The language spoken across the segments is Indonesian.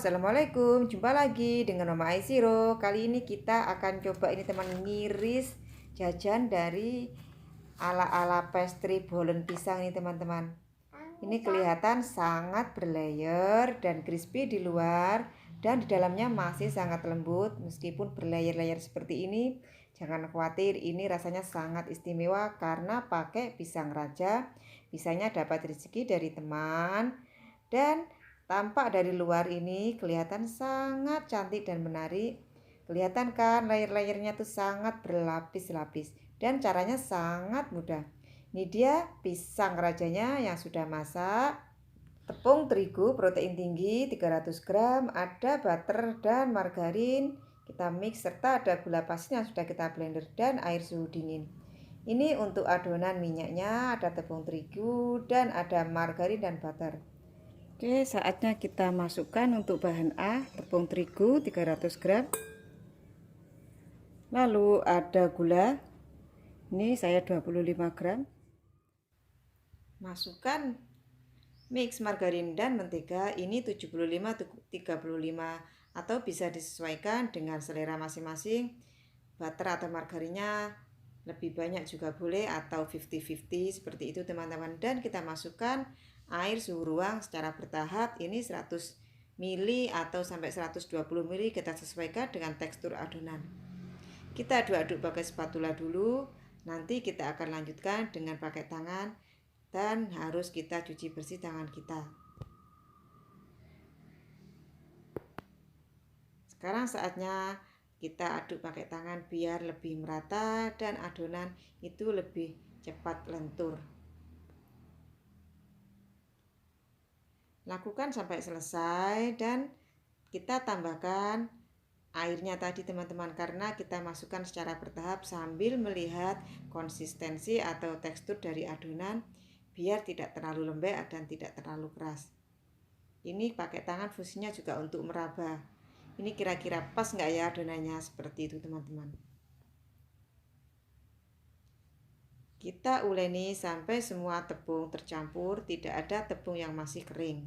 Assalamualaikum, jumpa lagi dengan Mama Aisiro. Kali ini kita akan coba ini teman ngiris jajan dari ala-ala pastry bolen pisang nih teman-teman. Ini kelihatan sangat berlayer dan crispy di luar dan di dalamnya masih sangat lembut meskipun berlayer-layer seperti ini. Jangan khawatir, ini rasanya sangat istimewa karena pakai pisang raja. Pisangnya dapat rezeki dari teman dan tampak dari luar ini kelihatan sangat cantik dan menarik. Kelihatan kan layer-layernya tuh sangat berlapis-lapis dan caranya sangat mudah. Ini dia pisang rajanya yang sudah masak. Tepung terigu protein tinggi 300 gram, ada butter dan margarin. Kita mix serta ada gula pasir yang sudah kita blender dan air suhu dingin. Ini untuk adonan minyaknya, ada tepung terigu dan ada margarin dan butter. Oke, saatnya kita masukkan untuk bahan A, tepung terigu 300 gram. Lalu ada gula. Ini saya 25 gram. Masukkan mix margarin dan mentega. Ini 75-35 atau bisa disesuaikan dengan selera masing-masing. Butter atau margarinnya lebih banyak juga boleh atau 50-50 seperti itu teman-teman. Dan kita masukkan air suhu ruang secara bertahap. Ini 100 ml atau sampai 120 ml, kita sesuaikan dengan tekstur adonan. Kita aduk-aduk pakai spatula dulu. Nanti kita akan lanjutkan dengan pakai tangan dan harus kita cuci bersih tangan kita. Sekarang saatnya kita aduk pakai tangan biar lebih merata dan adonan itu lebih cepat lentur. Lakukan sampai selesai dan kita tambahkan airnya tadi teman-teman, karena kita masukkan secara bertahap sambil melihat konsistensi atau tekstur dari adonan biar tidak terlalu lembek dan tidak terlalu keras. Ini pakai tangan fungsinya juga untuk meraba. Ini kira-kira pas nggak ya adonannya, seperti itu teman-teman. Kita uleni sampai semua tepung tercampur, tidak ada tepung yang masih kering.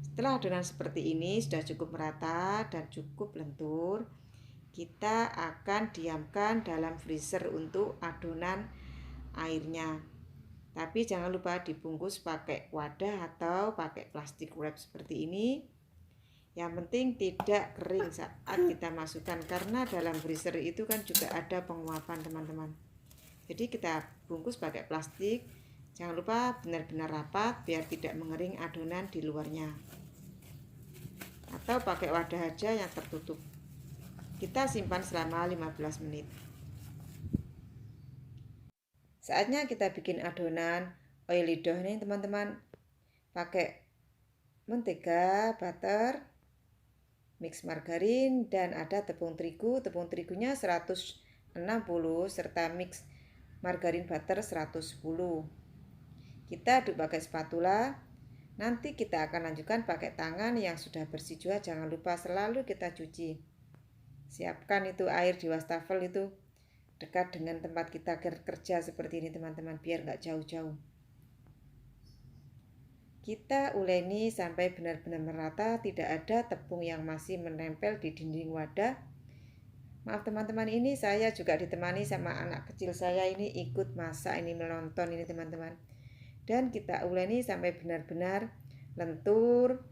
Setelah adonan seperti ini sudah cukup merata dan cukup lentur, kita akan diamkan dalam freezer untuk adonan airnya. Tapi jangan lupa dibungkus pakai wadah atau pakai plastik wrap seperti ini. Yang penting tidak kering saat kita masukkan, karena dalam freezer itu kan juga ada penguapan teman-teman. Jadi kita bungkus pakai plastik. Jangan lupa benar-benar rapat biar tidak mengering adonan di luarnya. Atau pakai wadah aja yang tertutup. Kita simpan selama 15 menit. Saatnya kita bikin adonan oily dough nih teman-teman. Pakai mentega, butter, mix margarin dan ada tepung terigu. Tepung terigunya 160 serta mix margarin butter 110. Kita aduk pakai spatula. Nanti kita akan lanjutkan pakai tangan yang sudah bersih juga. Jangan lupa selalu kita cuci. Siapkan itu air di wastafel itu dekat dengan tempat kita kerja seperti ini teman-teman, biar nggak jauh-jauh. Kita uleni sampai benar-benar merata, tidak ada tepung yang masih menempel di dinding wadah. Maaf teman-teman, ini saya juga ditemani sama anak kecil saya, ini ikut masak, ini menonton ini teman-teman. Dan kita uleni sampai benar-benar lentur.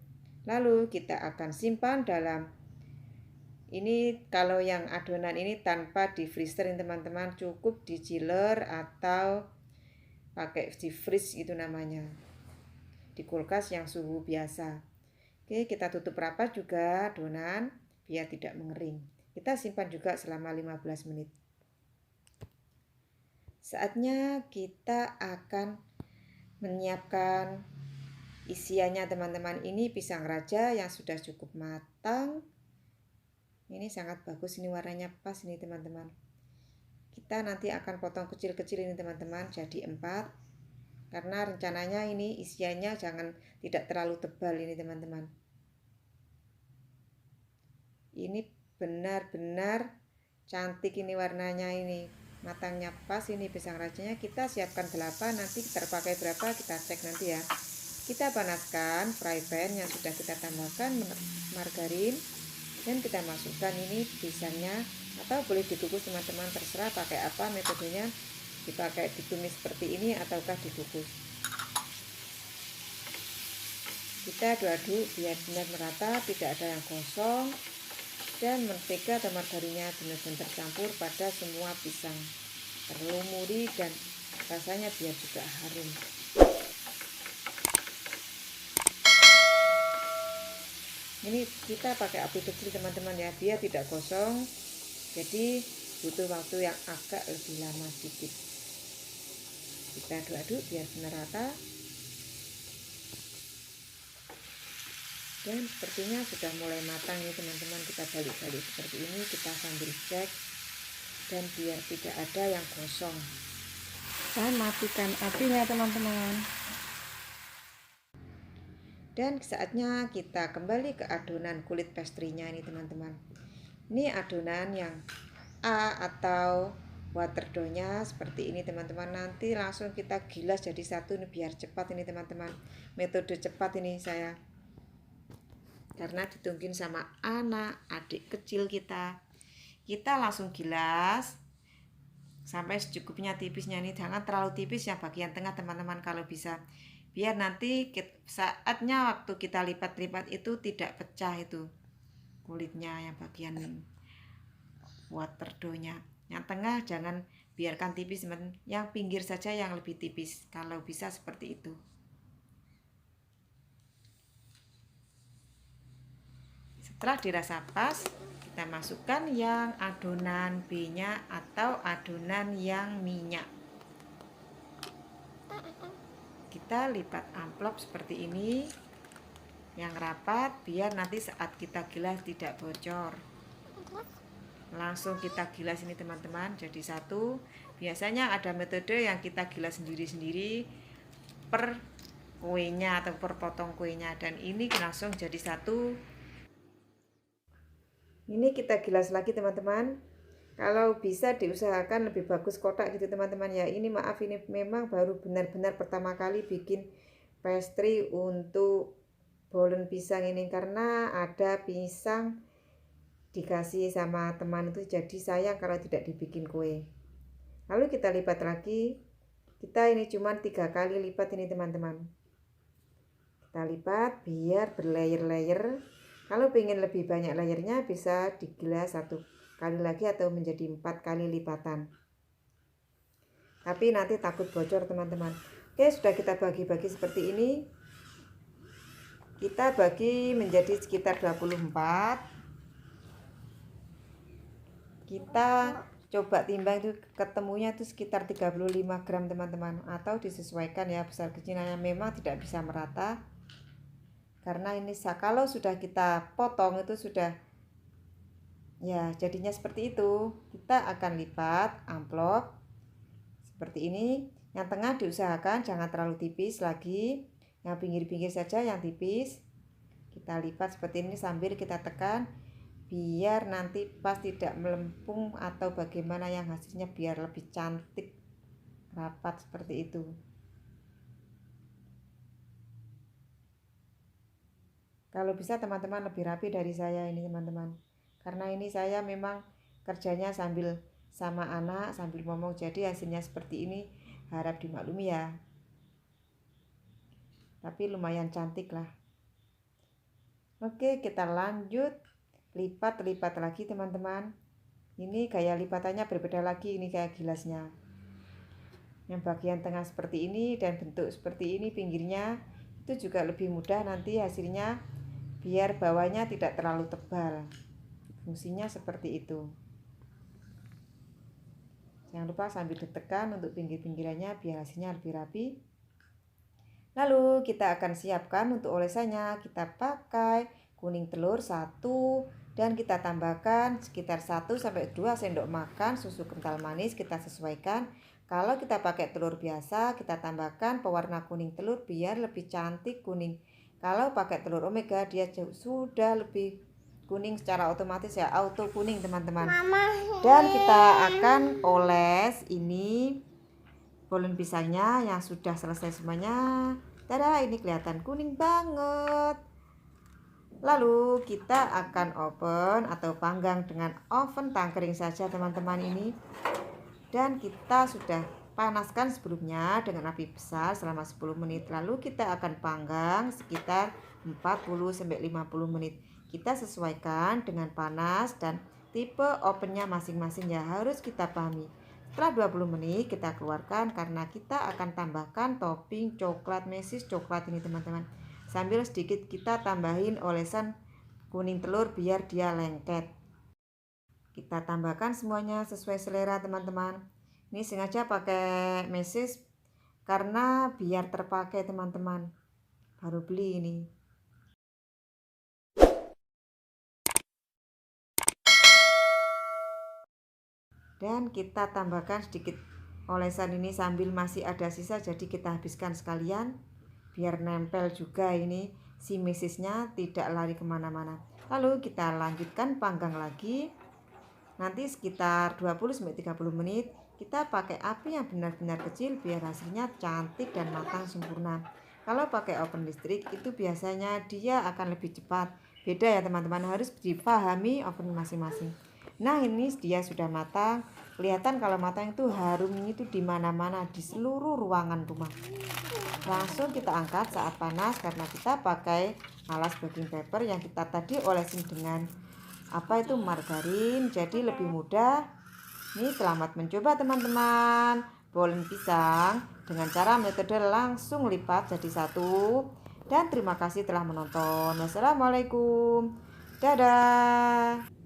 Lalu kita akan simpan dalam ini, kalau yang adonan ini tanpa di freezer ini teman-teman, cukup di chiller atau pakai di freeze itu namanya, di kulkas yang suhu biasa. Oke, kita tutup rapat juga adonan biar tidak mengering. Kita simpan juga selama 15 menit. Saatnya kita akan menyiapkan isiannya teman-teman. Ini pisang raja yang sudah cukup matang. Ini sangat bagus, ini warnanya pas ini teman-teman. Kita nanti akan potong kecil-kecil ini teman-teman, jadi 4. Karena rencananya ini isiannya tidak terlalu tebal ini teman-teman. Ini benar-benar cantik ini warnanya, ini matangnya pas ini pisang rajanya. Kita siapkan 8, nanti terpakai berapa kita cek nanti ya. Kita panaskan fry pan yang sudah kita tambahkan margarin, dan kita masukkan ini pisangnya, atau boleh dikukus teman-teman, terserah pakai apa metodenya, dipakai ditumis seperti ini ataukah dikukus. Kita aduk-aduk biar benar merata, tidak ada yang gosong, dan mentega atau margarinnya benar-benar tercampur pada semua pisang, terlumuri dan rasanya biar juga harum. Ini kita pakai api kecil teman-teman ya, biar tidak gosong, jadi butuh waktu yang agak lebih lama sedikit. Kita aduk-aduk biar benar rata, dan sepertinya sudah mulai matang nih teman-teman. Kita balik-balik seperti ini, kita sambil cek, dan biar tidak ada yang gosong, dan matikan apinya teman-teman. Dan saatnya kita kembali ke adonan kulit pastry-nya ini teman-teman. Ini adonan yang A atau water dough-nya seperti ini teman-teman. Nanti langsung kita gilas jadi satu, ini biar cepat ini teman-teman. Metode cepat ini saya, karena ditungguin sama anak adik kecil kita. Kita langsung gilas sampai secukupnya tipisnya, ini jangan terlalu tipis yang bagian tengah teman-teman kalau bisa, biar nanti saatnya waktu kita lipat-lipat itu tidak pecah itu kulitnya yang bagian water dough-nya. Yang tengah jangan, biarkan tipis teman, yang pinggir saja yang lebih tipis kalau bisa seperti itu. Setelah dirasa pas, kita masukkan yang adonan B-nya atau adonan yang minyak. Kita lipat amplop seperti ini yang rapat, biar nanti saat kita gilas tidak bocor. Langsung kita gilas ini teman-teman jadi satu. Biasanya ada metode yang kita gilas sendiri-sendiri per kuenya atau per potong kuenya, dan ini langsung jadi satu. Ini kita gilas lagi teman-teman. Kalau bisa diusahakan lebih bagus kotak gitu teman-teman ya. Ini maaf, ini memang baru benar-benar pertama kali bikin pastry untuk bolen pisang ini, karena ada pisang dikasih sama teman itu, jadi sayang kalau tidak dibikin kue. Lalu kita lipat lagi. Kita ini cuma 3 kali lipat ini teman-teman. Kita lipat biar berlayer-layer. Kalau ingin lebih banyak layernya bisa digilas 1 kali lagi atau menjadi 4 kali lipatan, tapi nanti takut bocor teman-teman. Oke, sudah kita bagi-bagi seperti ini. Kita bagi menjadi sekitar 24. Kita coba timbang itu, ketemunya itu sekitar 35 gram teman-teman, atau disesuaikan ya besar kecilnya, memang tidak bisa merata karena ini kalau sudah kita potong itu sudah ya jadinya seperti itu. Kita akan lipat amplop seperti ini. Yang tengah diusahakan jangan terlalu tipis lagi, yang pinggir-pinggir saja yang tipis. Kita lipat seperti ini sambil kita tekan, biar nanti pas tidak melempung atau bagaimana, yang hasilnya biar lebih cantik rapat seperti itu. Kalau bisa teman-teman lebih rapi dari saya ini teman-teman, karena ini saya memang kerjanya sambil sama anak sambil ngomong, jadi hasilnya seperti ini, harap dimaklumi ya, tapi lumayan cantik lah. Oke, kita lanjut lipat lagi teman-teman. Ini gaya lipatannya berbeda lagi, ini kayak gilasnya, yang bagian tengah seperti ini dan bentuk seperti ini pinggirnya, itu juga lebih mudah nanti hasilnya, biar bawahnya tidak terlalu tebal. Fungsinya seperti itu. Jangan lupa sambil ditekan untuk pinggir-pinggirannya biar hasilnya lebih rapi. Lalu kita akan siapkan untuk olesannya. Kita pakai kuning telur 1, dan kita tambahkan sekitar 1-2 sendok makan susu kental manis, kita sesuaikan. Kalau kita pakai telur biasa, kita tambahkan pewarna kuning telur biar lebih cantik kuning. Kalau pakai telur omega dia sudah lebih kuning secara otomatis ya, auto kuning teman-teman. Dan kita akan oles ini bolen pisangnya yang sudah selesai semuanya. Tada, ini kelihatan kuning banget. Lalu kita akan oven atau panggang dengan oven tangkring saja teman-teman ini. Dan kita sudah panaskan sebelumnya dengan api besar selama 10 menit. Lalu kita akan panggang sekitar 40-50 menit. Kita sesuaikan dengan panas dan tipe ovennya masing-masing ya, harus kita pahami. Setelah 20 menit kita keluarkan karena kita akan tambahkan topping coklat mesis coklat ini teman-teman. Sambil sedikit kita tambahin olesan kuning telur biar dia lengket. Kita tambahkan semuanya sesuai selera teman-teman. Ini sengaja pakai mesis karena biar terpakai teman-teman. Baru beli ini. Dan kita tambahkan sedikit olesan ini sambil masih ada sisa, jadi kita habiskan sekalian biar nempel juga ini si mesisnya tidak lari kemana-mana. Lalu kita lanjutkan panggang lagi, nanti sekitar 20-30 menit. Kita pakai api yang benar-benar kecil biar hasilnya cantik dan matang sempurna. Kalau pakai oven listrik itu biasanya dia akan lebih cepat. Beda ya teman-teman, harus dipahami oven masing-masing. Nah, ini dia sudah matang. Kelihatan kalau matang itu harumnya itu di mana-mana, di seluruh ruangan rumah. Langsung kita angkat saat panas karena kita pakai alas baking paper yang kita tadi olesin dengan margarin, jadi lebih mudah. Ini selamat mencoba teman-teman. Bolen pisang dengan cara metode langsung lipat jadi satu. Dan terima kasih telah menonton. Wassalamualaikum. Dadah.